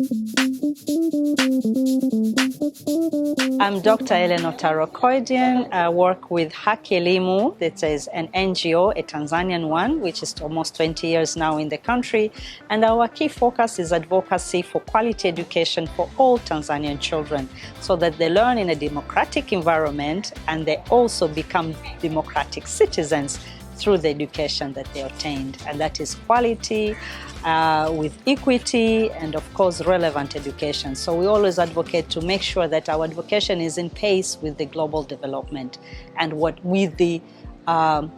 I'm Dr. Otaru. I work with HakiElimu. That is an NGO, a Tanzanian one, which is almost 20 years now in the country. And our key focus is advocacy for quality education for all Tanzanian children so that they learn in a democratic environment and they also become democratic citizens through the education that they obtained. And that is quality, with equity and of course relevant education. So we always advocate to make sure that our education is in pace with the global development and with the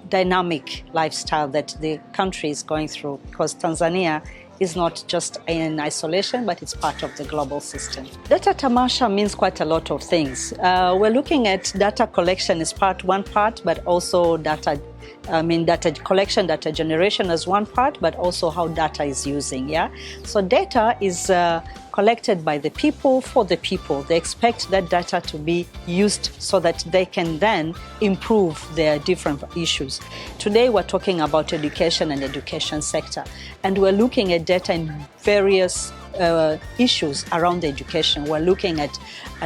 dynamic lifestyle that the country is going through, because Tanzania is not just in isolation, but it's part of the global system. Data tamasha means quite a lot of things. We're looking at data collection as one part, but also data collection, data generation as one part, but also how data is using, yeah? So data is collected by the people for the people. They expect that data to be used so that they can then improve their different issues. Today we're talking about education and education sector, and we're looking at data in various issues around the education. We're looking at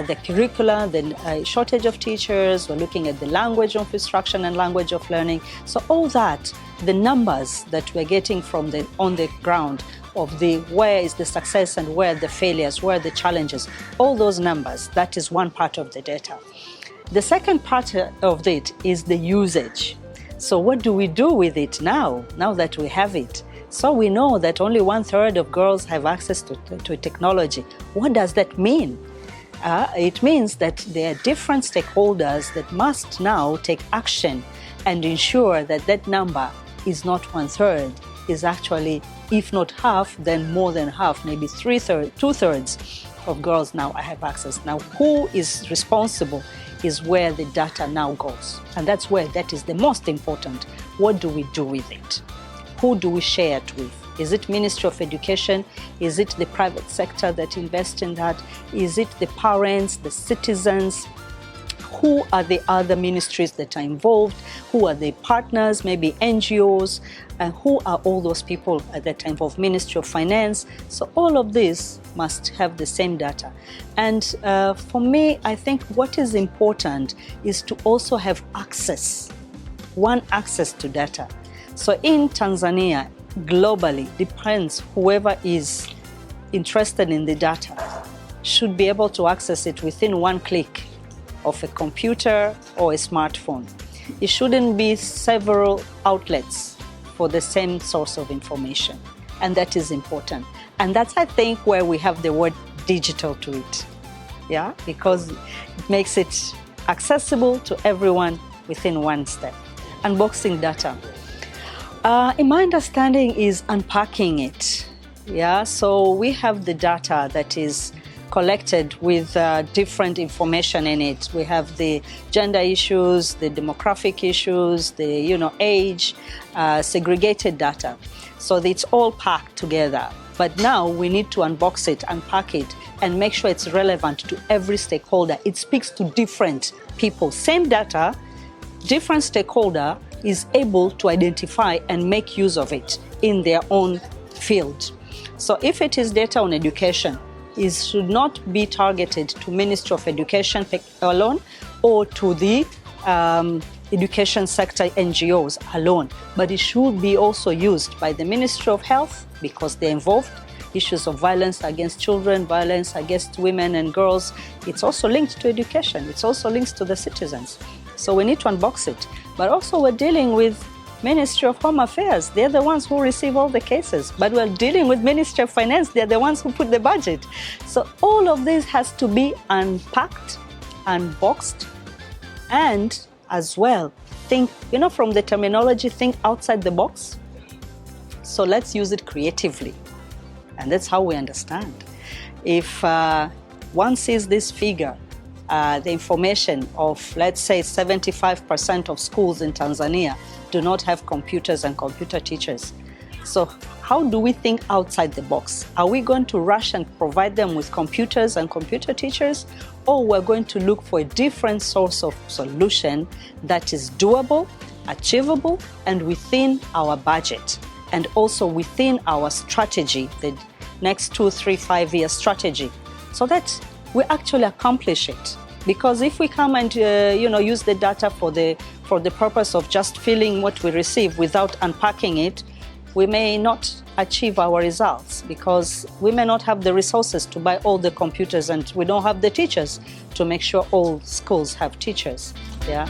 the curricula, the shortage of teachers, we're looking at the language of instruction and language of learning. So all that, the numbers that we're getting from on the ground of where is the success and where are the failures, where are the challenges, all those numbers, that is one part of the data. The second part of it is the usage. So what do we do with it now that we have it? So we know that only 1/3 of girls have access to technology. What does that mean? It means that there are different stakeholders that must now take action and ensure that that number is not 1/3, is actually, if not half, then more than half, maybe 2/3 of girls now have access. Now, who is responsible is where the data now goes. And that's where that is the most important. What do we do with it? Who do we share it with? Is it Ministry of Education? Is it the private sector that invests in that? Is it the parents, the citizens? Who are the other ministries that are involved? Who are the partners, maybe NGOs? And who are all those people that are involved? Ministry of Finance. So all of this must have the same data. And for me, I think what is important is to also have access to data. So in Tanzania, globally, depends whoever is interested in the data should be able to access it within one click of a computer or a smartphone. It shouldn't be several outlets for the same source of information. And that is important. And that's, I think, where we have the word digital to it. Yeah, because it makes it accessible to everyone within one step. Unboxing data. In my understanding is unpacking it. Yeah, so we have the data that is collected with different information in it. We have the gender issues, the demographic issues, the age, segregated data. So it's all packed together. But now we need to unbox it, unpack it, and make sure it's relevant to every stakeholder. It speaks to different people. Same data, different stakeholder is able to identify and make use of it in their own field. So if it is data on education, it should not be targeted to Ministry of Education alone or to the education sector NGOs alone, but it should be also used by the Ministry of Health because they're involved. Issues of violence against children, violence against women and girls, it's also linked to education. It's also linked to the citizens. So we need to unbox it. But also we're dealing with Ministry of Home Affairs. They're the ones who receive all the cases. But we're dealing with Ministry of Finance. They're the ones who put the budget. So all of this has to be unpacked, unboxed, and as well, think, from the terminology, think outside the box. So let's use it creatively. And that's how we understand. If one sees this figure, the information of, let's say, 75% of schools in Tanzania do not have computers and computer teachers. So how do we think outside the box? Are we going to rush and provide them with computers and computer teachers? Or we're going to look for a different source of solution that is doable, achievable, and within our budget, and also within our strategy, next 2, 3, 5-year strategy, so that we actually accomplish it. Because if we come and use the data for the purpose of just filling what we receive without unpacking it, we may not achieve our results, because we may not have the resources to buy all the computers, and we don't have the teachers to make sure all schools have teachers. Yeah.